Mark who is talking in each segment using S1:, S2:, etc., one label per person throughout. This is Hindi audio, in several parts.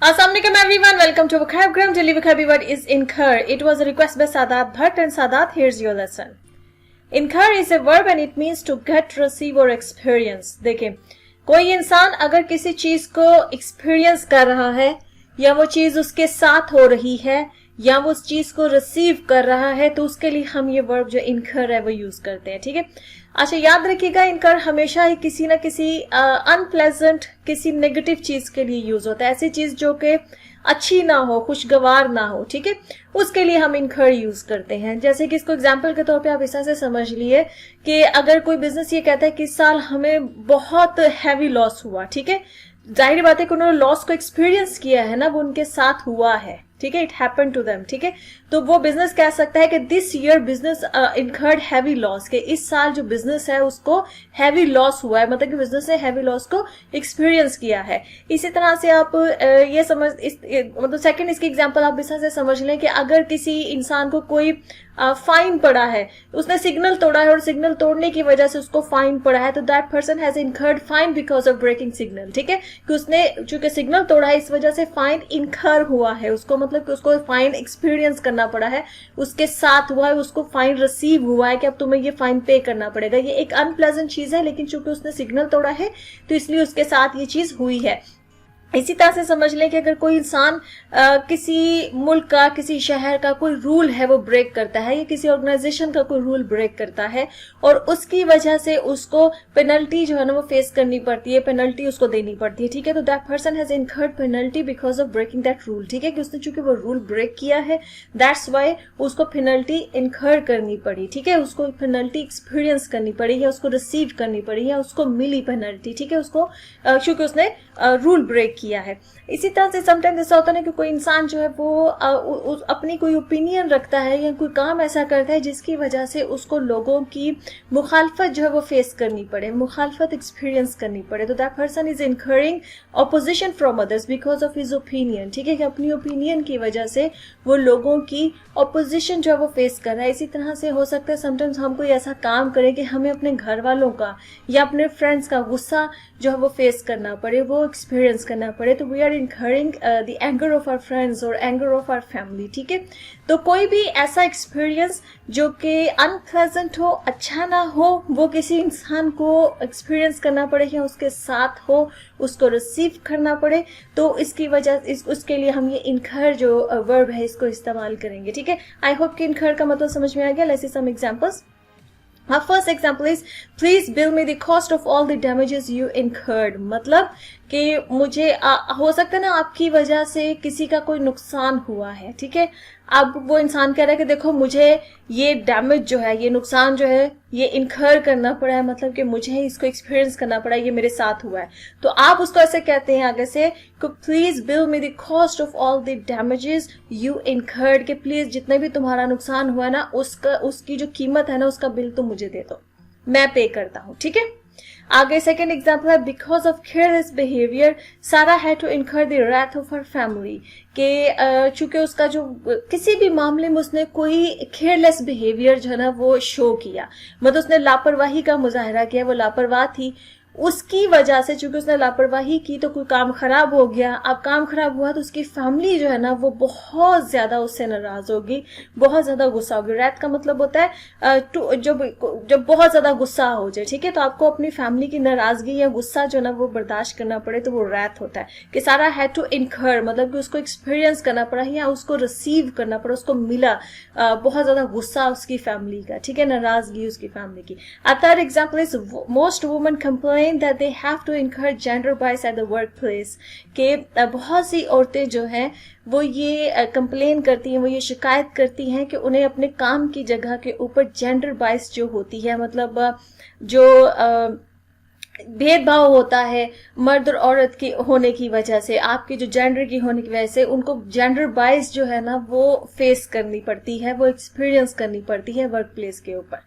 S1: Assalamualaikum everyone, welcome to Vocabgram. Daily vocabulary word is incur. It was a request by Sadat Bhatt, and Sadat, here's your lesson. Incur is a verb and it means to get, receive or experience. देखें, कोई इंसान अगर किसी चीज को एक्सपीरियंस कर रहा है या वो चीज उसके साथ हो रही है या वो उस चीज को रिसीव कर रहा है तो उसके लिए हम ये वर्ब जो इनकर है वो यूज करते हैं. ठीक है. अच्छा, याद रखिएगा, इनकर हमेशा ही किसी ना किसी अनप्लेजेंट, किसी नेगेटिव चीज के लिए यूज होता है. ऐसी चीज जो कि अच्छी ना हो, खुशगवार ना हो. ठीक है, उसके लिए हम इनकर यूज करते हैं. जैसे कि इसको एग्जांपल के तौर पे आप इस तरह से समझ लिए कि अगर कोई बिजनेस ये कहता है कि इस साल हमें बहुत हैवी लॉस हुआ. ठीक है, जाहिर बात है कि उन्होंने लॉस को एक्सपीरियंस किया है ना, वो उनके साथ हुआ है. ठीक है, इट हैपन टू देम. ठीक है, तो वो बिजनेस कह सकता है कि this year business incurred heavy loss, के इस साल जो बिजनेस है उसको हैवी लॉस हुआ है, मतलब कि बिजनेस ने हैवी लॉस को एक्सपीरियंस किया है. इसी तरह से आप ये समझ मतलब सेकंड इसकी एग्जांपल आप इस तरह से समझ लें कि अगर किसी इंसान को कोई फाइन पड़ा है, उसने सिग्नल तोड़ा है और सिग्नल तोड़ने की वजह से उसको फाइन पड़ा है, तो that person has incurred fine because of breaking signal. ठीक है, कि उसने चूंकि सिग्नल तोड़ा है इस वजह से फाइन इनकर हुआ है, उसको मतलब कि उसको फाइन एक्सपीरियंस करना पड़ा है, उसके साथ हुआ है, उसको फाइन रिसीव हुआ है कि अब तुम्हें ये फाइन पे करना पड़ेगा. ये एक अनप्लेजेंट चीज है, लेकिन चूंकि उसने सिग्नल तोड़ा है तो इसलिए उसके साथ ये चीज हुई है. इसी तरह से समझ लें कि अगर कोई इंसान किसी मुल्क का, किसी शहर का कोई रूल है वो ब्रेक करता है या किसी ऑर्गेनाइजेशन का कोई रूल ब्रेक करता है और उसकी वजह से उसको पेनल्टी जो है ना वो फेस करनी पड़ती है, पेनल्टी उसको देनी पड़ती है. ठीक है, तो that person has incurred penalty because of breaking that rule. ठीक है, कि उसने चूंकि वो रूल ब्रेक किया है, दैट्स वाई उसको पेनल्टी इनकर करनी पड़ी. ठीक है, उसको पेनल्टी एक्सपीरियंस करनी पड़ी या उसको रिसीव करनी पड़ी या उसको मिली पेनल्टी. ठीक है, उसको चूंकि उसने रूल ब्रेक किया है. इसी तरह से समटाइम्स ऐसा होता है कि कोई इंसान जो है वो अपनी कोई ओपिनियन रखता है या कोई काम ऐसा करता है जिसकी वजह से उसको लोगों की मुखालफत जो है वो फेस करनी पड़े, मुखालफत एक्सपीरियंस करनी पड़े. तो that person is incurring opposition from others because of his opinion. ठीक है, कि अपनी ओपिनियन की वजह से वो लोगों की ऑपोजिशन जो है वो फेस कर रहा है. इसी तरह से हो सकता है समटाइम्स हम कोई ऐसा काम करें कि हमें अपने घर वालों का या अपने फ्रेंड्स का गुस्सा जो है वो फेस करना पड़े, वो एक्सपीरियंस करना पड़े. तो we are incurring the anger of our friends or anger of our family. ठीक है, तो कोई भी ऐसा एक्सपीरियंस जो कि अनप्लेजेंट हो, अच्छा ना हो, वो किसी इंसान को एक्सपीरियंस करना पड़े या उसके साथ हो, उसको रिसीव करना पड़े, तो इसकी वजह उसके लिए हम ये इनकर जो वर्ब है इसको इस्तेमाल करेंगे. ठीक है, आई होप कि इनकर का मतलब समझ में आ गया. Let's see some examples. Our first example is please bill me the cost of all the damages you incurred. मतलब कि मुझे हो सकता है ना आपकी वजह से किसी का कोई नुकसान हुआ है. ठीक है, अब वो इंसान कह रहा है कि देखो मुझे ये डैमेज जो है, ये नुकसान जो है ये इनकर करना पड़ा है, मतलब कि मुझे इसको एक्सपीरियंस करना पड़ा है, ये मेरे साथ हुआ है. तो आप उसको ऐसे कहते हैं आगे से कि please bill me the cost of all the damages you incurred, कि प्लीज जितने भी तुम्हारा नुकसान हुआ है ना उसकी जो कीमत है ना उसका बिल तुम मुझे दे दो, मैं पे करता हूँ. ठीक है, आगे सेकेंड एग्जाम्पल है because of careless behaviour Sarah had to incur the wrath of her family, के चूंकि उसका जो किसी भी मामले में उसने कोई केयरलेस बिहेवियर जो है ना वो शो किया, मतलब उसने लापरवाही का मुजाहरा किया, वो लापरवाह थी, उसकी वजह से चूंकि उसने लापरवाही की तो कोई काम खराब हो गया. अब काम खराब हुआ तो उसकी फैमिली जो है ना वो बहुत ज्यादा उससे नाराज होगी, बहुत ज्यादा गुस्सा होगी. रैथ का मतलब होता है जब बहुत ज्यादा गुस्सा हो जाए. ठीक है, तो आपको अपनी फैमिली की नाराजगी या गुस्सा जो ना वो बर्दाश्त करना पड़े, तो वो रैथ होता है. कि सारा हैड टू इनकर, मतलब कि उसको एक्सपीरियंस करना पड़ा या उसको रिसीव करना पड़ा, उसको मिला बहुत ज्यादा गुस्सा उसकी फैमिली का. ठीक है, नाराजगी उसकी फैमिली की. A third example is most women complain that they have to incur gender bias at the workplace, के बहुत सी औरतें जो हैं वो ये कंप्लेन करती हैं, वो ये शिकायत करती हैं कि उन्हें अपने काम की जगह के ऊपर जेंडर बाइस जो होती है, मतलब जो भेदभाव होता है मर्द और औरत की होने की वजह से, आपकी जो जेंडर की होने की वजह से उनको जेंडर बाइस जो है ना वो फेस करनी पड़ती है, वो एक्सपीरियंस करनी पड़ती है वर्क प्लेस के ऊपर.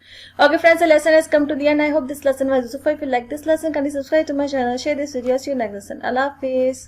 S1: Okay friends, the lesson has come to the end. I hope this lesson was useful. If you like this lesson, kindly subscribe to my channel, share this video, see you next lesson. Allah Hafiz.